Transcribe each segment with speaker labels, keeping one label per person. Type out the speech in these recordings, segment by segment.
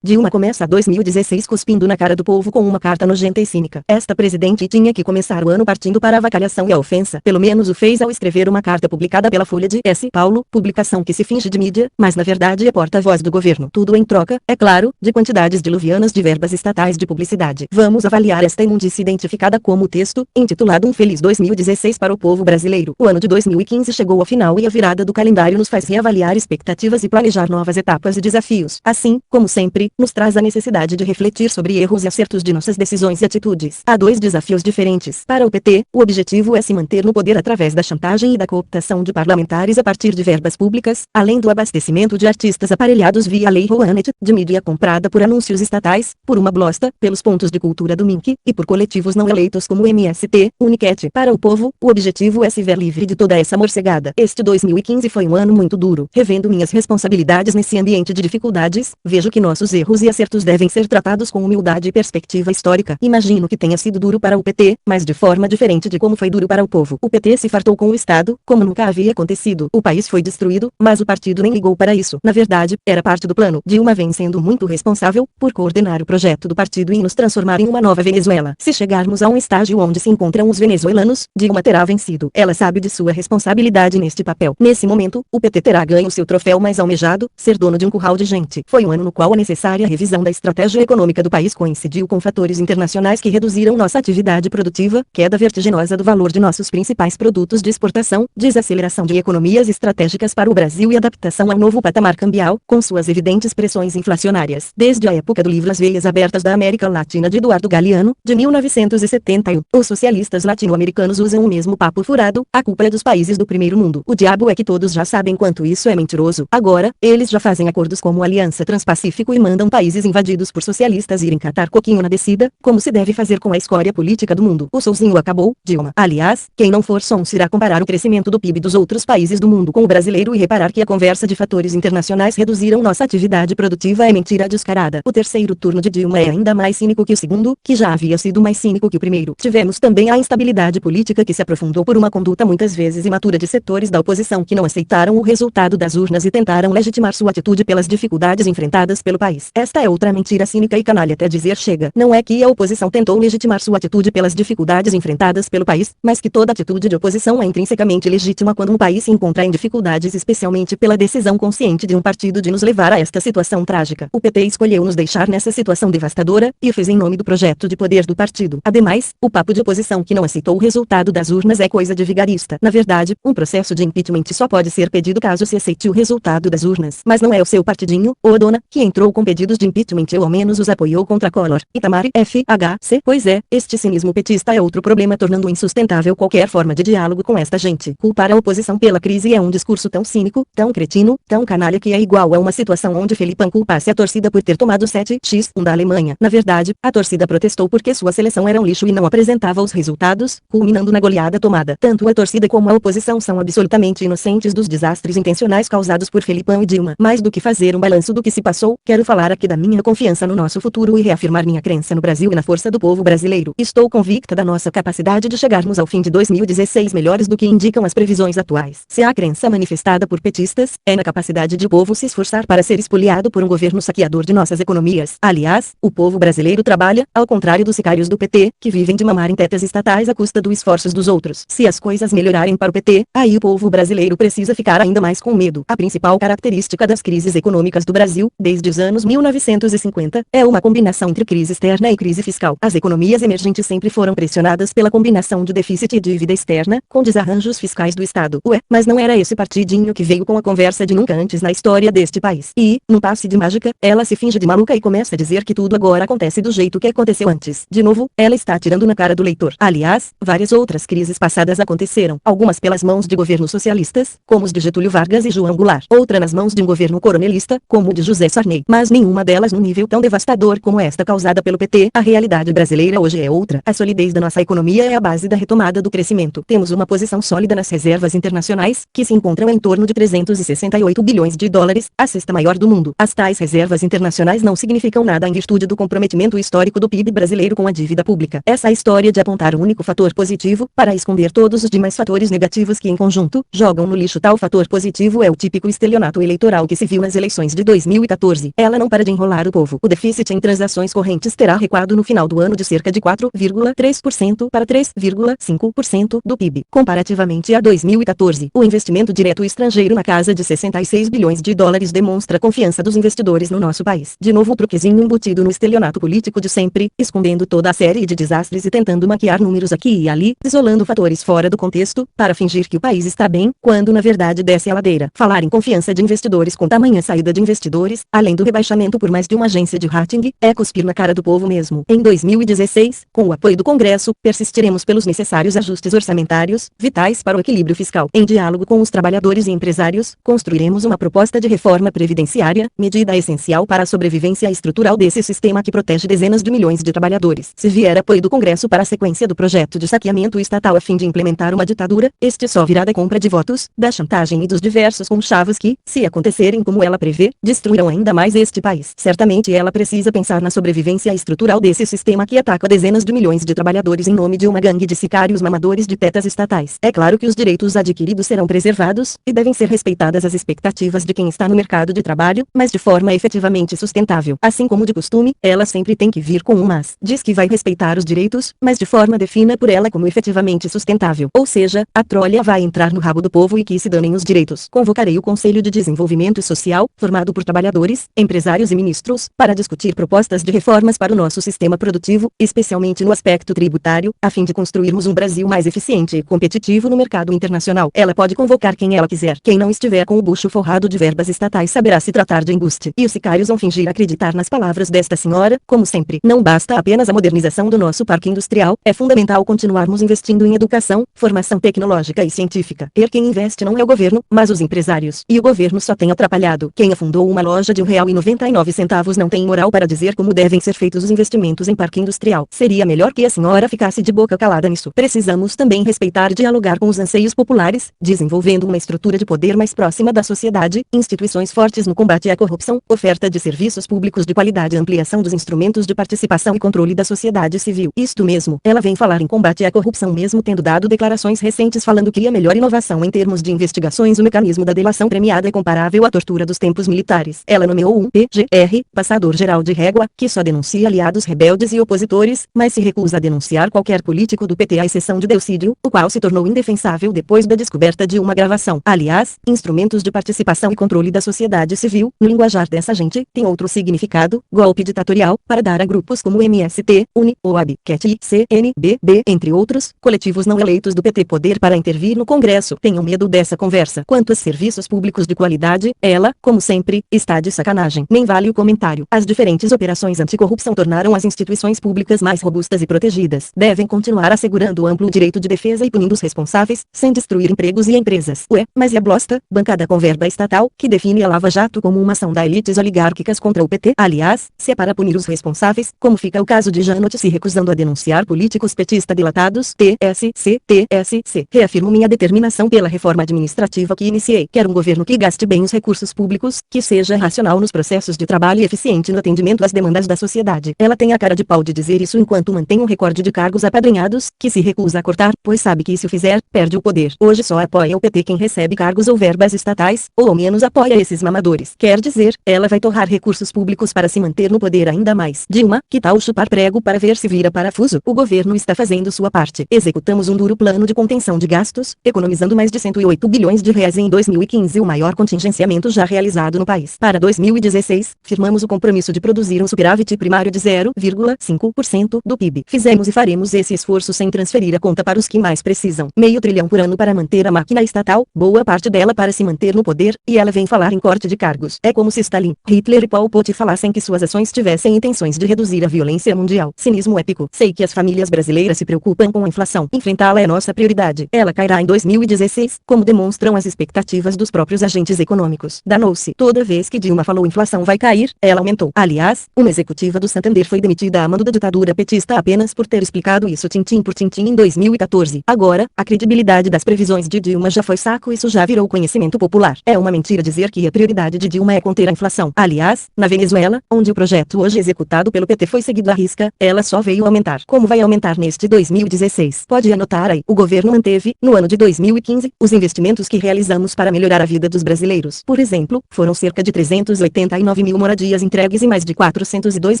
Speaker 1: Dilma começa 2016 cuspindo na cara do povo com uma carta nojenta e cínica. Esta presidente tinha que começar o ano partindo para a avacalhação e a ofensa. Pelo menos o fez ao escrever uma carta publicada pela Folha de S. Paulo, publicação que se finge de mídia, mas na verdade é porta-voz do governo. Tudo em troca, é claro, de quantidades diluvianas de verbas estatais de publicidade. Vamos avaliar esta imundície identificada como o texto, intitulado Um Feliz 2016 para o povo brasileiro. O ano de 2015 chegou ao final e a virada do calendário nos faz reavaliar expectativas e planejar novas etapas e desafios. Assim, como sempre, nos traz a necessidade de refletir sobre erros e acertos de nossas decisões e atitudes. Há dois desafios diferentes. Para o PT, o objetivo é se manter no poder através da chantagem e da cooptação de parlamentares a partir de verbas públicas, além do abastecimento de artistas aparelhados via Lei Rouanet, de mídia comprada por anúncios estatais, por uma blosta, pelos pontos de cultura do MINC, e por coletivos não eleitos como o MST, Unicat. Para o povo, o objetivo é se ver livre de toda essa morcegada. Este 2015 foi um ano muito duro. Revendo minhas responsabilidades nesse ambiente de dificuldades, vejo que nossos erros e acertos devem ser tratados com humildade e perspectiva histórica. Imagino que tenha sido duro para o PT, mas de forma diferente de como foi duro para o povo. O PT se fartou com o Estado, como nunca havia acontecido. O país foi destruído, mas o partido nem ligou para isso. Na verdade, era parte do plano. Dilma vem sendo muito responsável por coordenar o projeto do partido e nos transformar em uma nova Venezuela. Se chegarmos a um estágio onde se encontram os venezuelanos, Dilma terá vencido. Ela sabe de sua responsabilidade neste papel. Nesse momento, o PT terá ganho seu troféu mais almejado, ser dono de um curral de gente. Foi um ano no qual a necessária revisão da estratégia econômica do país coincidiu com fatores internacionais que reduziram nossa atividade produtiva, queda vertiginosa do valor de nossos principais produtos de exportação, desaceleração de economias estratégicas para o Brasil e adaptação ao novo patamar cambial, com suas evidentes pressões inflacionárias. Desde a época do livro As Veias Abertas da América Latina de Eduardo Galeano, de 1971, os socialistas latino-americanos usam o mesmo papo furado: a culpa é dos países do primeiro mundo. O diabo é que todos já sabem quanto isso é mentiroso. Agora, eles já fazem acordos como a Aliança Transpacífico e mandam países invadidos por socialistas irem catar coquinho na descida, como se deve fazer com a escória política do mundo. O solzinho acabou, Dilma. Aliás, quem não for sonso irá comparar o crescimento do PIB dos outros países do mundo com o brasileiro e reparar que a conversa de fatores internacionais reduziram nossa atividade produtiva é mentira descarada. O terceiro turno de Dilma é ainda mais cínico que o segundo, que já havia sido mais cínico que o primeiro. Tivemos também a instabilidade política que se aprofundou por uma conduta muitas vezes imatura de setores da oposição que não aceitaram o resultado das urnas e tentaram legitimar sua atitude pelas dificuldades enfrentadas pelo país. Esta é outra mentira cínica e canalha até dizer chega. Não é que a oposição tentou legitimar sua atitude pelas dificuldades enfrentadas pelo país, mas que toda atitude de oposição é intrinsecamente legítima quando um país se encontra em dificuldades, especialmente pela decisão consciente de um partido de nos levar a esta situação trágica. O PT escolheu nos deixar nessa situação devastadora, e o fez em nome do projeto de poder do partido. Ademais, o papo de oposição que não aceitou o resultado das urnas é coisa de vigarista. Na verdade, um processo de impeachment só pode ser pedido caso se aceite o resultado das urnas. Mas não é o seu partidinho, ou dona, que entrou com pedidos de impeachment ou ao menos os apoiou contra Collor, Itamar, FHC. Pois é, este cinismo petista é outro problema, tornando insustentável qualquer forma de diálogo com esta gente. Culpar a oposição pela crise é um discurso tão cínico, tão cretino, tão canalha que é igual a uma situação onde Felipão culpasse a torcida por ter tomado 7x1 da Alemanha. Na verdade, a torcida protestou porque sua seleção era um lixo e não apresentava os resultados, culminando na goleada tomada. Tanto a torcida como a oposição são absolutamente inocentes dos desastres intencionais causados por Felipão e Dilma. Mais do que fazer um balanço do que se passou, quero falar aqui da minha confiança no nosso futuro e reafirmar minha crença no Brasil e na força do povo brasileiro. Estou convicta da nossa capacidade de chegarmos ao fim de 2016 melhores do que indicam as previsões atuais. Se há crença manifestada por petistas, é na capacidade de o povo se esforçar para ser espoliado por um governo saqueador de nossas economias. Aliás, o povo brasileiro trabalha, ao contrário dos sicários do PT, que vivem de mamar em tetas estatais à custa dos esforços dos outros. Se as coisas melhorarem para o PT, aí o povo brasileiro precisa ficar ainda mais com medo. A principal característica das crises econômicas do Brasil, desde os anos 1950, é uma combinação entre crise externa e crise fiscal. As economias emergentes sempre foram pressionadas pela combinação de déficit e dívida externa, com desarranjos fiscais do Estado. Ué, mas não era esse partidinho que veio com a conversa de nunca antes na história deste país. E, num passe de mágica, ela se finge de maluca e começa a dizer que tudo agora acontece do jeito que aconteceu antes. De novo, ela está atirando na cara do leitor. Aliás, várias outras crises passadas aconteceram, algumas pelas mãos de governos socialistas, como os de Getúlio Vargas e João Goulart, outra nas mãos de um governo coronelista, como o de José Sarney, mas nenhuma delas num nível tão devastador como esta causada pelo PT. A realidade brasileira hoje é outra. A solidez da nossa economia é a base da retomada do crescimento. Temos uma posição sólida nas reservas internacionais, que se encontram em torno de 368 bilhões de dólares, a sexta maior do mundo. As tais reservas internacionais não significam nada em virtude do comprometimento histórico do PIB brasileiro com a dívida pública. Essa história de apontar o único fator positivo, para esconder todos os demais fatores negativos que em conjunto, jogam no lixo tal fator positivo é o típico estelionato eleitoral que se viu nas eleições de 2014. Ela não não para de enrolar o povo. O déficit em transações correntes terá recuado no final do ano de cerca de 4,3% para 3,5% do PIB, comparativamente a 2014. O investimento direto estrangeiro na casa de 66 bilhões de dólares demonstra a confiança dos investidores no nosso país. De novo o truquezinho embutido no estelionato político de sempre, escondendo toda a série de desastres e tentando maquiar números aqui e ali, isolando fatores fora do contexto, para fingir que o país está bem, quando na verdade desce a ladeira. Falar em confiança de investidores com tamanha saída de investidores, além do rebaixamento por mais de uma agência de rating, é cuspir na cara do povo mesmo. Em 2016, com o apoio do Congresso, persistiremos pelos necessários ajustes orçamentários, vitais para o equilíbrio fiscal. Em diálogo com os trabalhadores e empresários, construiremos uma proposta de reforma previdenciária, medida essencial para a sobrevivência estrutural desse sistema que protege dezenas de milhões de trabalhadores. Se vier apoio do Congresso para a sequência do projeto de saqueamento estatal a fim de implementar uma ditadura, este só virá da compra de votos, da chantagem e dos diversos conchavos que, se acontecerem como ela prevê, destruirão ainda mais este país. Certamente ela precisa pensar na sobrevivência estrutural desse sistema que ataca dezenas de milhões de trabalhadores em nome de uma gangue de sicários mamadores de tetas estatais. É claro que os direitos adquiridos serão preservados, e devem ser respeitadas as expectativas de quem está no mercado de trabalho, mas de forma efetivamente sustentável. Assim como de costume, ela sempre tem que vir com um mas. Diz que vai respeitar os direitos, mas de forma defina por ela como efetivamente sustentável. Ou seja, a trolha vai entrar no rabo do povo e que se danem os direitos. Convocarei o Conselho de Desenvolvimento Social, formado por trabalhadores, empresários e ministros, para discutir propostas de reformas para o nosso sistema produtivo, especialmente no aspecto tributário, a fim de construirmos um Brasil mais eficiente e competitivo no mercado internacional. Ela pode convocar quem ela quiser. Quem não estiver com o bucho forrado de verbas estatais saberá se tratar de embuste. E os sicários vão fingir acreditar nas palavras desta senhora, como sempre. Não basta apenas a modernização do nosso parque industrial, é fundamental continuarmos investindo em educação, formação tecnológica e científica. Quem investe não é o governo, mas os empresários. E o governo só tem atrapalhado. Quem afundou uma loja de R$1,99 não tem moral para dizer como devem ser feitos os investimentos em parque industrial. Seria melhor que a senhora ficasse de boca calada nisso. Precisamos também respeitar e dialogar com os anseios populares, desenvolvendo uma estrutura de poder mais próxima da sociedade, instituições fortes no combate à corrupção, oferta de serviços públicos de qualidade e ampliação dos instrumentos de participação e controle da sociedade civil. Isto mesmo, ela vem falar em combate à corrupção mesmo tendo dado declarações recentes falando que a melhor inovação em termos de investigações o mecanismo da delação premiada é comparável à tortura dos tempos militares. Ela nomeou um PGR, passador geral de régua, que só denuncia aliados rebeldes e opositores, mas se recusa a denunciar qualquer político do PT à exceção de Delcídio, o qual se tornou indefensável depois da descoberta de uma gravação. Aliás, instrumentos de participação e controle da sociedade civil, no linguajar dessa gente, tem outro significado, golpe ditatorial, para dar a grupos como MST, UNI, OAB, CAT e CNBB, entre outros, coletivos não eleitos do PT poder para intervir no Congresso. Tenham medo dessa conversa. Quanto a serviços públicos de qualidade, ela, como sempre, está de sacanagem. Nem vale o comentário. As diferentes operações anticorrupção tornaram as instituições públicas mais robustas e protegidas. Devem continuar assegurando o amplo direito de defesa e punindo os responsáveis, sem destruir empregos e empresas. Mas e a blosta, bancada com verba estatal, que define a Lava Jato como uma ação da elites oligárquicas contra o PT? Aliás, se é para punir os responsáveis, como fica o caso de Janot se recusando a denunciar políticos petista dilatados? TSC. Reafirmo minha determinação pela reforma administrativa que iniciei. Quero um governo que gaste bem os recursos públicos, que seja racional nos processos de trabalho e eficiente no atendimento às demandas da sociedade. Ela tem a cara de pau de dizer isso enquanto mantém um recorde de cargos apadrinhados, que se recusa a cortar, pois sabe que se o fizer, perde o poder. Hoje só apoia o PT quem recebe cargos ou verbas estatais, ou ao menos apoia esses mamadores. Quer dizer, ela vai torrar recursos públicos para se manter no poder ainda mais. Dilma, que tal chupar prego para ver se vira parafuso? O governo está fazendo sua parte. Executamos um duro plano de contenção de gastos, economizando mais de 108 bilhões de reais em 2015, o maior contingenciamento já realizado no país. Para 2016, firmamos o compromisso de produzir um superávit primário de 0,5% do PIB. Fizemos e faremos esse esforço sem transferir a conta para os que mais precisam. Meio trilhão por ano para manter a máquina estatal, boa parte dela para se manter no poder, e ela vem falar em corte de cargos. É como se Stalin, Hitler e Pol Pot falassem que suas ações tivessem intenções de reduzir a violência mundial. Cinismo épico. Sei que as famílias brasileiras se preocupam com a inflação. Enfrentá-la é nossa prioridade. Ela cairá em 2016, como demonstram as expectativas dos próprios agentes econômicos. Danou-se. Toda vez que Dilma falou inflação vai cair, ela aumentou. Aliás, uma executiva do Santander foi demitida a mando da ditadura petista apenas por ter explicado isso tintim por tintim em 2014. Agora, a credibilidade das previsões de Dilma já foi saco, isso já virou conhecimento popular. É uma mentira dizer que a prioridade de Dilma é conter a inflação. Aliás, na Venezuela, onde o projeto hoje executado pelo PT foi seguido à risca, ela só veio aumentar. Como vai aumentar neste 2016? Pode anotar aí. O governo manteve, no ano de 2015, os investimentos que realizamos para melhorar a vida dos brasileiros. Por exemplo, foram cerca de 389 9 mil moradias entregues e mais de 402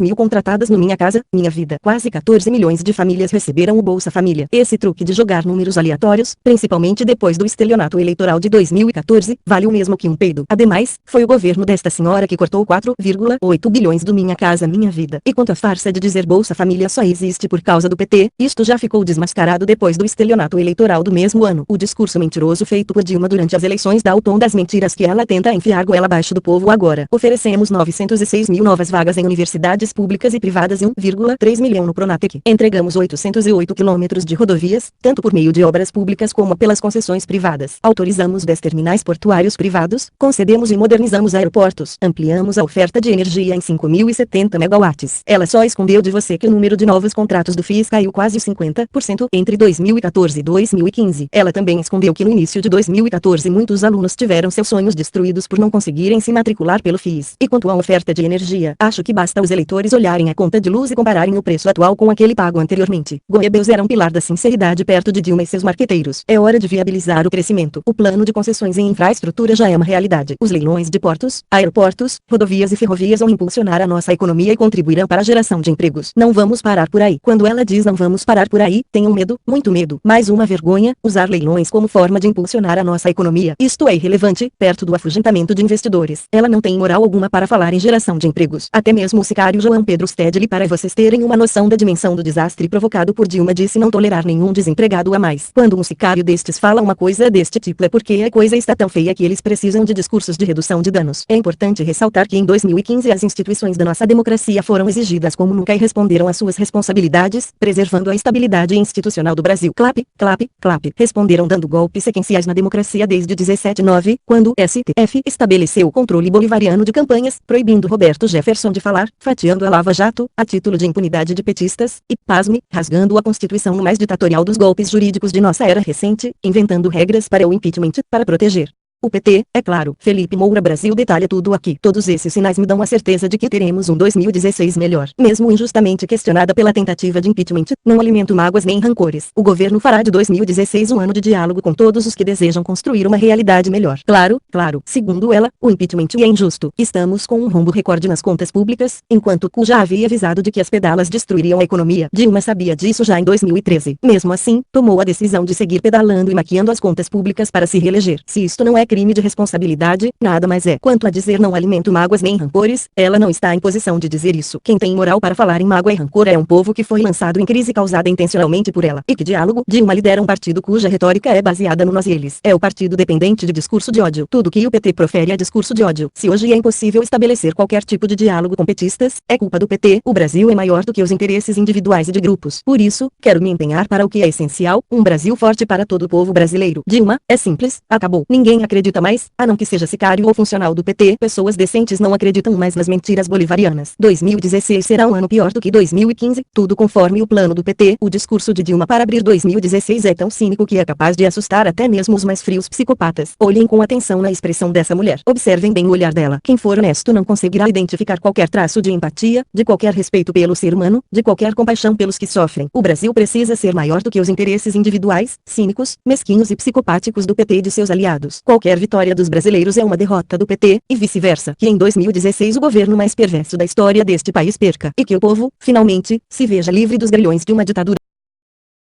Speaker 1: mil contratadas no Minha Casa, Minha Vida. Quase 14 milhões de famílias receberam o Bolsa Família. Esse truque de jogar números aleatórios, principalmente depois do estelionato eleitoral de 2014, vale o mesmo que um peido. Ademais, foi o governo desta senhora que cortou 4,8 bilhões do Minha Casa, Minha Vida. E quanto à farsa de dizer Bolsa Família só existe por causa do PT, isto já ficou desmascarado depois do estelionato eleitoral do mesmo ano. O discurso mentiroso feito por Dilma durante as eleições dá o tom das mentiras que ela tenta enfiar goela abaixo do povo agora. Oferecemos 906 mil novas vagas em universidades públicas e privadas e 1,3 milhão no Pronatec. Entregamos 808 quilômetros de rodovias, tanto por meio de obras públicas como pelas concessões privadas. Autorizamos 10 terminais portuários privados, concedemos e modernizamos aeroportos. Ampliamos a oferta de energia em 5.070 megawatts. Ela só escondeu de você que o número de novos contratos do FIS caiu quase 50% entre 2014 e 2015. Ela também escondeu que no início de 2014 muitos alunos tiveram seus sonhos destruídos por não conseguirem se matricular pelo FIS. E quanto à oferta de energia, acho que basta os eleitores olharem a conta de luz e compararem o preço atual com aquele pago anteriormente. Goebbels era um pilar da sinceridade perto de Dilma e seus marqueteiros. É hora de viabilizar o crescimento. O plano de concessões em infraestrutura já é uma realidade. Os leilões de portos, aeroportos, rodovias e ferrovias vão impulsionar a nossa economia e contribuirão para a geração de empregos. Não vamos parar por aí. Quando ela diz não vamos parar por aí, tenham medo, muito medo. Mais uma vergonha, usar leilões como forma de impulsionar a nossa economia. Isto é irrelevante, perto do afugentamento de investidores. Ela não tem moral alguma para falar em geração de empregos. Até mesmo o sicário João Pedro Stedley, para vocês terem uma noção da dimensão do desastre provocado por Dilma, disse não tolerar nenhum desempregado a mais. Quando um sicário destes fala uma coisa deste tipo é porque a coisa está tão feia que eles precisam de discursos de redução de danos. É importante ressaltar que em 2015 as instituições da nossa democracia foram exigidas como nunca e responderam às suas responsabilidades, preservando a estabilidade institucional do Brasil. Clap, clap, clap. Responderam dando golpes sequenciais na democracia desde 17/9, quando o STF estabeleceu o controle bolivariano de campanhas, proibindo Roberto Jefferson de falar, fatiando a Lava Jato, a título de impunidade de petistas, e, pasme, rasgando a Constituição no mais ditatorial dos golpes jurídicos de nossa era recente, inventando regras para o impeachment, para proteger o PT, é claro. Felipe Moura Brasil detalha tudo aqui. Todos esses sinais me dão a certeza de que teremos um 2016 melhor. Mesmo injustamente questionada pela tentativa de impeachment, não alimento mágoas nem rancores. O governo fará de 2016 um ano de diálogo com todos os que desejam construir uma realidade melhor. Claro, claro. Segundo ela, o impeachment é injusto. Estamos com um rombo recorde nas contas públicas, enquanto Cu já havia avisado de que as pedalas destruiriam a economia. Dilma sabia disso já em 2013. Mesmo assim, tomou a decisão de seguir pedalando e maquiando as contas públicas para se reeleger. Se isto não é crime de responsabilidade, nada mais é. Quanto a dizer não alimento mágoas nem rancores, ela não está em posição de dizer isso. Quem tem moral para falar em mágoa e rancor é um povo que foi lançado em crise causada intencionalmente por ela. E que diálogo? Dilma lidera um partido cuja retórica é baseada no nós e eles. É o partido dependente de discurso de ódio. Tudo que o PT profere é discurso de ódio. Se hoje é impossível estabelecer qualquer tipo de diálogo com petistas, é culpa do PT. O Brasil é maior do que os interesses individuais e de grupos. Por isso, quero me empenhar para o que é essencial, um Brasil forte para todo o povo brasileiro. Dilma, é simples, acabou. Ninguém acredita mais, a não que seja sicário ou funcional do PT. Pessoas decentes não acreditam mais nas mentiras bolivarianas. 2016 será um ano pior do que 2015, tudo conforme o plano do PT. O discurso de Dilma para abrir 2016 é tão cínico que é capaz de assustar até mesmo os mais frios psicopatas. Olhem com atenção na expressão dessa mulher. Observem bem o olhar dela. Quem for honesto não conseguirá identificar qualquer traço de empatia, de qualquer respeito pelo ser humano, de qualquer compaixão pelos que sofrem. O Brasil precisa ser maior do que os interesses individuais, cínicos, mesquinhos e psicopáticos do PT e de seus aliados. Qualquer vitória dos brasileiros é uma derrota do PT, e vice-versa. Que em 2016 o governo mais perverso da história deste país perca, e que o povo, finalmente, se veja livre dos grilhões de uma ditadura.